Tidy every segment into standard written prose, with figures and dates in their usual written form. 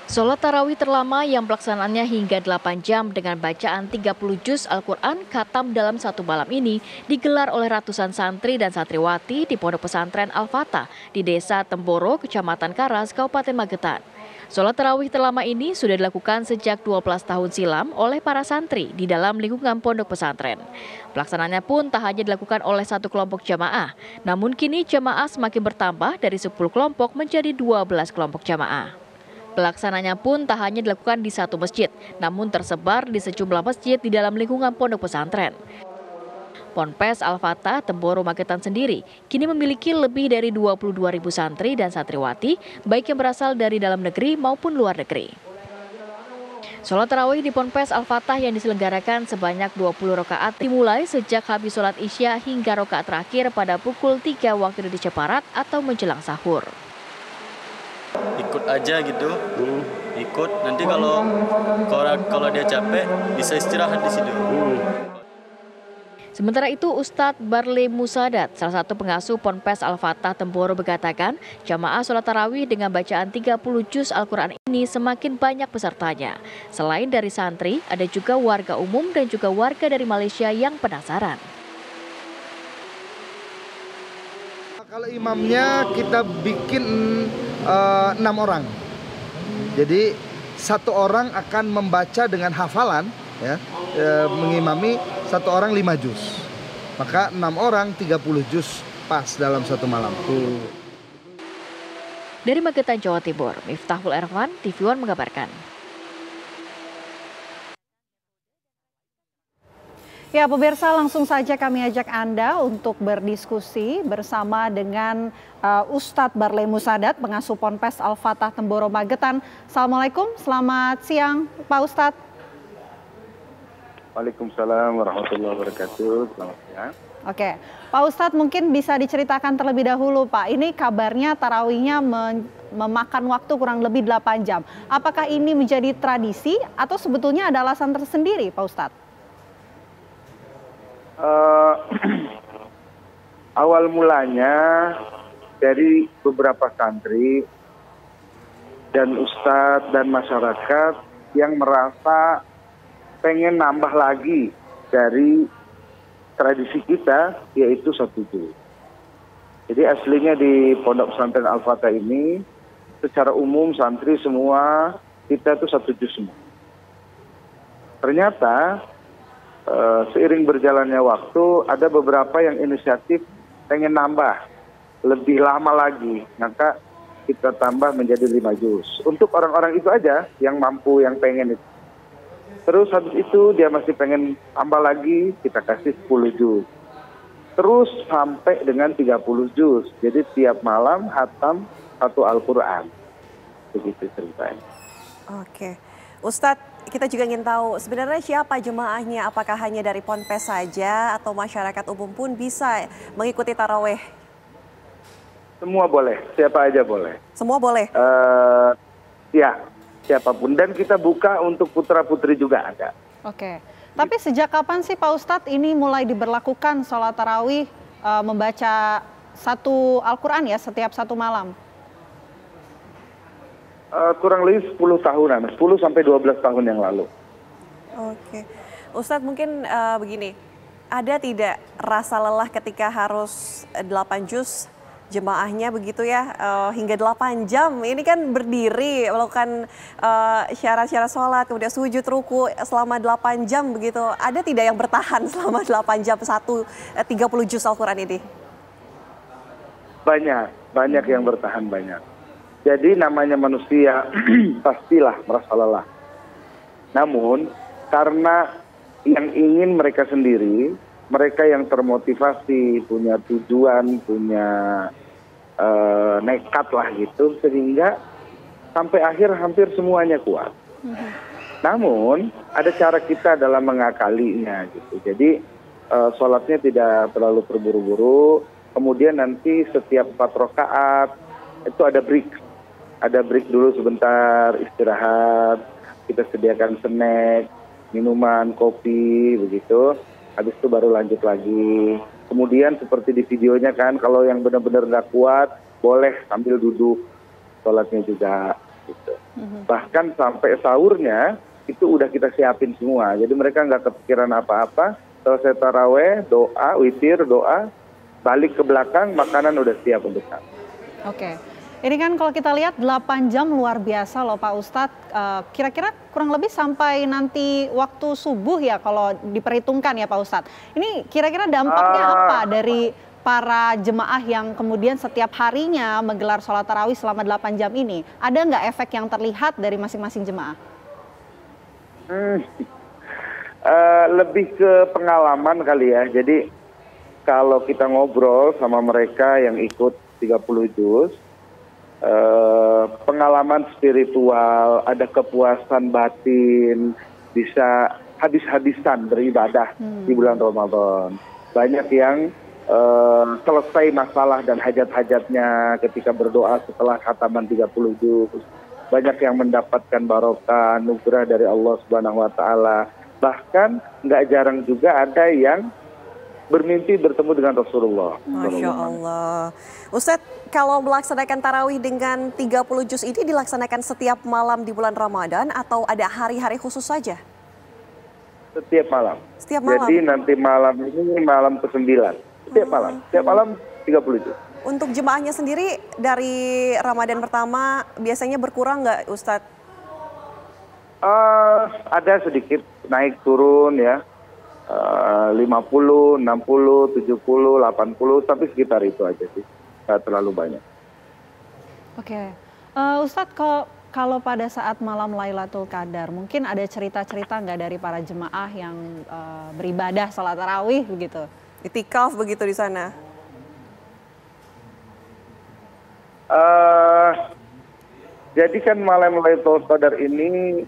Sholat tarawih terlama yang pelaksanaannya hingga 8 jam dengan bacaan 30 juz Al-Quran khatam dalam satu malam ini digelar oleh ratusan santri dan santriwati di Pondok Pesantren Al-Fatah di Desa Temboro, Kecamatan Karas, Kabupaten Magetan. Sholat tarawih terlama ini sudah dilakukan sejak 12 tahun silam oleh para santri di dalam lingkungan pondok pesantren. Pelaksanaannya pun tak hanya dilakukan oleh satu kelompok jamaah, namun kini jamaah semakin bertambah dari 10 kelompok menjadi 12 kelompok jamaah. Pelaksananya pun tak hanya dilakukan di satu masjid, namun tersebar di sejumlah masjid di dalam lingkungan pondok pesantren. Ponpes Al-Fatah Temboro Magetan sendiri kini memiliki lebih dari 22.000 santri dan santriwati, baik yang berasal dari dalam negeri maupun luar negeri. Sholat tarawih di Ponpes Al-Fatah yang diselenggarakan sebanyak 20 rakaat dimulai sejak habis sholat Isya hingga rakaat terakhir pada pukul 3 waktu Indonesia Barat atau menjelang sahur. Ikut aja gitu, ikut nanti kalau dia capek bisa istirahat di situ. Sementara itu, Ustadz Barle Musadat, salah satu pengasuh Ponpes Al-Fatah Temboro berkatakan, jamaah sholat tarawih dengan bacaan 30 juz Al-Quran ini semakin banyak pesertanya. Selain dari santri, ada juga warga umum dan juga warga dari Malaysia yang penasaran. Kalau imamnya kita bikin 6 orang. Jadi satu orang akan membaca dengan hafalan, ya, mengimami satu orang 5 juz. Maka 6 orang 30 juz pas dalam satu malam. Dari Magetan, Jawa Timur, Miftahul Ervan, TV One mengabarkan. Ya, pemirsa, langsung saja kami ajak Anda untuk berdiskusi bersama dengan Ustadz Barle Musadat, pengasuh Ponpes Al-Fatah Temboro Magetan. Assalamualaikum, selamat siang Pak Ustadz. Waalaikumsalam warahmatullahi wabarakatuh, selamat siang. Oke, Pak Ustadz mungkin bisa diceritakan terlebih dahulu Pak, ini kabarnya tarawihnya memakan waktu kurang lebih 8 jam. Apakah ini menjadi tradisi atau sebetulnya ada alasan tersendiri Pak Ustadz? Awal mulanya dari beberapa santri dan ustadz dan masyarakat yang merasa pengen nambah lagi dari tradisi kita, yaitu 1 juz. Jadi aslinya di Pondok Pesantren Al-Fatah ini secara umum santri semua kita itu 1 juz semua. Ternyata seiring berjalannya waktu, ada beberapa yang inisiatif pengen nambah lebih lama lagi, maka kita tambah menjadi 5 juz. Untuk orang-orang itu aja yang mampu, yang pengen itu. Terus habis itu dia masih pengen tambah lagi, kita kasih 10 juz. Terus sampai dengan 30 juz. Jadi tiap malam hatam 1 Al-Quran. Begitu ceritanya. Oke. Ustadz, kita juga ingin tahu sebenarnya siapa jemaahnya, apakah hanya dari Ponpes saja atau masyarakat umum pun bisa mengikuti taraweh? Semua boleh, siapa aja boleh. Semua boleh? Ya, siapapun. Dan kita buka untuk putra-putri juga ada. Oke, tapi sejak kapan sih Pak Ustadz ini mulai diberlakukan sholat tarawih membaca 1 Al-Quran ya setiap satu malam? Kurang lebih 10 tahunan, 10 sampai 12 tahun yang lalu. Oke, Ustadz mungkin begini, ada tidak rasa lelah ketika harus 8 juz jemaahnya begitu ya, hingga 8 jam, ini kan berdiri, melakukan syarat-syarat sholat, kemudian sujud, ruku selama 8 jam begitu, ada tidak yang bertahan selama 8 jam 30 juz Al-Quran ini? Banyak yang bertahan, banyak. Jadi namanya manusia pastilah merasa lelah. Namun karena yang ingin mereka sendiri, mereka yang termotivasi, punya tujuan, punya nekat lah gitu, sehingga sampai akhir hampir semuanya kuat. Namun ada cara kita dalam mengakalinya gitu. Jadi sholatnya tidak terlalu terburu-buru. Kemudian nanti setiap 4 rakaat itu ada break. Ada break dulu sebentar, istirahat, kita sediakan snack, minuman, kopi, begitu. Habis itu baru lanjut lagi. Kemudian seperti di videonya kan, kalau yang benar-benar nggak kuat, boleh sambil duduk, sholatnya juga. Gitu. Bahkan sampai sahurnya itu udah kita siapin semua. Jadi mereka nggak kepikiran apa-apa. Selesai taraweh, doa, witir, doa, balik ke belakang, makanan udah siap untuk kami. Oke. Ini kan kalau kita lihat 8 jam luar biasa loh Pak Ustadz. Kira-kira kurang lebih sampai nanti waktu subuh ya kalau diperhitungkan ya Pak Ustadz. Ini kira-kira dampaknya apa dari para jemaah yang kemudian setiap harinya menggelar sholat tarawih selama 8 jam ini? Ada nggak efek yang terlihat dari masing-masing jemaah? Lebih ke pengalaman kali ya. Jadi kalau kita ngobrol sama mereka yang ikut 30 juz, pengalaman spiritual, ada kepuasan batin, bisa habis-habisan beribadah di bulan Ramadan. Banyak yang selesai masalah dan hajat-hajatnya ketika berdoa setelah khataman 30 juz. Banyak yang mendapatkan barokah, anugerah dari Allah Subhanahu wa Ta'ala. Bahkan nggak jarang juga ada yang bermimpi bertemu dengan Rasulullah. Masya Allah. Ustadz, kalau melaksanakan tarawih dengan 30 juz ini dilaksanakan setiap malam di bulan Ramadan atau ada hari-hari khusus saja? Setiap malam. Setiap malam? Jadi nanti malam ini malam ke-9. Setiap malam 30 juz. Untuk jemaahnya sendiri dari Ramadan pertama biasanya berkurang nggak Ustadz? Ada sedikit naik turun ya. 50, 60, 70, 80, tapi sekitar itu aja sih. Nggak terlalu banyak. Oke. Ustadz, kalau pada saat malam Lailatul Qadar, mungkin ada cerita-cerita nggak dari para jemaah yang beribadah sholat tarawih begitu? Itikaf begitu di sana? Jadi kan malam Lailatul Qadar ini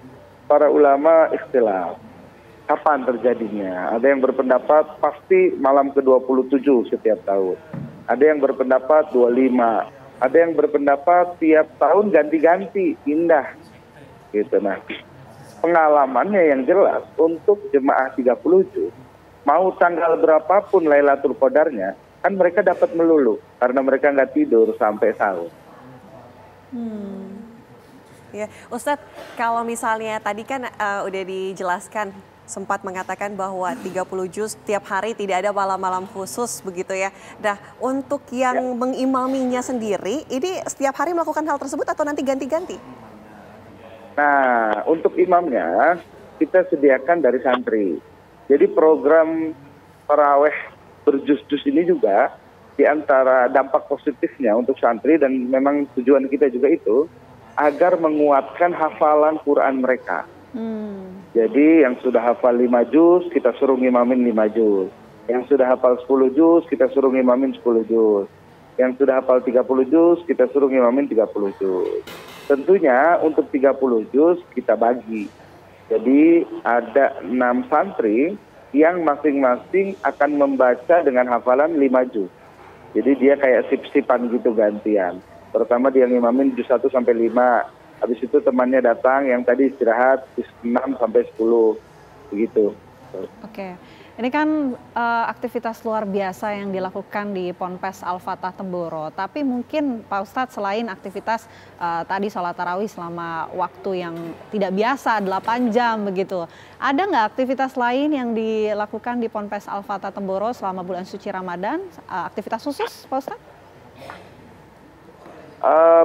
para ulama ikhtilaf. Kapan terjadinya? Ada yang berpendapat pasti malam ke-27 setiap tahun. Ada yang berpendapat 25. Ada yang berpendapat tiap tahun ganti-ganti, indah. Gitu. Nah, pengalamannya yang jelas untuk jemaah 30 mau tanggal berapapun Lailatul Qadarnya, kan mereka dapat melulu karena mereka nggak tidur sampai sahur. Ya, Ustadz, kalau misalnya tadi kan udah dijelaskan sempat mengatakan bahwa 30 juz tiap hari tidak ada malam-malam khusus begitu ya. Nah, untuk yang mengimaminya sendiri, ini setiap hari melakukan hal tersebut atau nanti ganti-ganti? Nah, untuk imamnya kita sediakan dari santri. Jadi program tarawih berjuz-juz ini juga di antara dampak positifnya untuk santri dan memang tujuan kita juga itu agar menguatkan hafalan Quran mereka. Jadi yang sudah hafal 5 juz, kita suruh ngimamin 5 juz. Yang sudah hafal 10 juz, kita suruh ngimamin 10 juz. Yang sudah hafal 30 juz, kita suruh ngimamin 30 juz. Tentunya untuk 30 juz kita bagi. Jadi ada 6 santri yang masing-masing akan membaca dengan hafalan 5 juz. Jadi dia kayak sip-sipan gitu gantian. Pertama dia ngimamin juz 1 sampai 5. Habis itu temannya datang yang tadi istirahat 6 sampai 10 begitu. Oke, ini kan aktivitas luar biasa yang dilakukan di Ponpes Al-Fatah Temboro. Tapi mungkin Pak Ustadz selain aktivitas tadi sholat tarawih selama waktu yang tidak biasa 8 jam begitu, ada nggak aktivitas lain yang dilakukan di Ponpes Al-Fatah Temboro selama bulan suci Ramadan? Aktivitas khusus Pak Ustadz?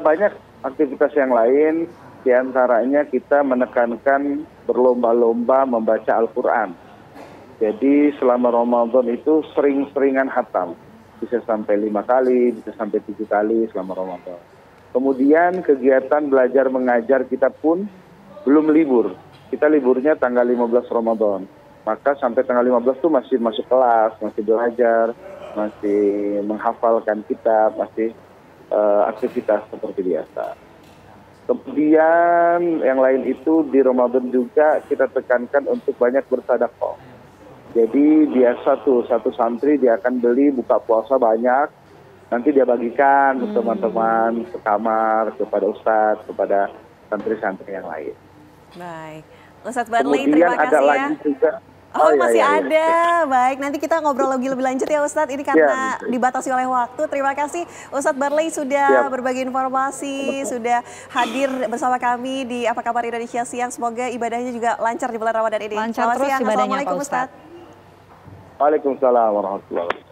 Banyak aktivitas yang lain, diantaranya kita menekankan berlomba-lomba membaca Al-Quran. Jadi selama Ramadan itu sering-seringan khatam. Bisa sampai 5 kali, bisa sampai 7 kali selama Ramadan. Kemudian kegiatan belajar mengajar kita pun belum libur. Kita liburnya tanggal 15 Ramadan. Maka sampai tanggal 15 itu masih masuk kelas, masih belajar, masih menghafalkan kitab, masih aktivitas seperti biasa. Kemudian yang lain itu di Ramadan juga kita tekankan untuk banyak bersedekah. Jadi biasa tuh satu santri dia akan beli buka puasa banyak, nanti dia bagikan ke teman-teman, ke kamar, kepada ustadz, kepada santri-santri yang lain. Baik, Ustadz Barli kemudian terima ada kasih lagi ya. juga, Oh, iya, masih iya, iya. ada. Baik, nanti kita ngobrol lagi lebih lanjut ya Ustadz. Ini karena dibatasi oleh waktu. Terima kasih Ustadz Barley sudah berbagi informasi, sudah hadir bersama kami di Apa Kabar Indonesia Siang. Semoga ibadahnya juga lancar di bulan Ramadan ini. Lancar terus siang. ibadahnya, Assalamualaikum Pak Ustadz. Ustadz. Waalaikumsalam warahmatullahi wabarakatuh.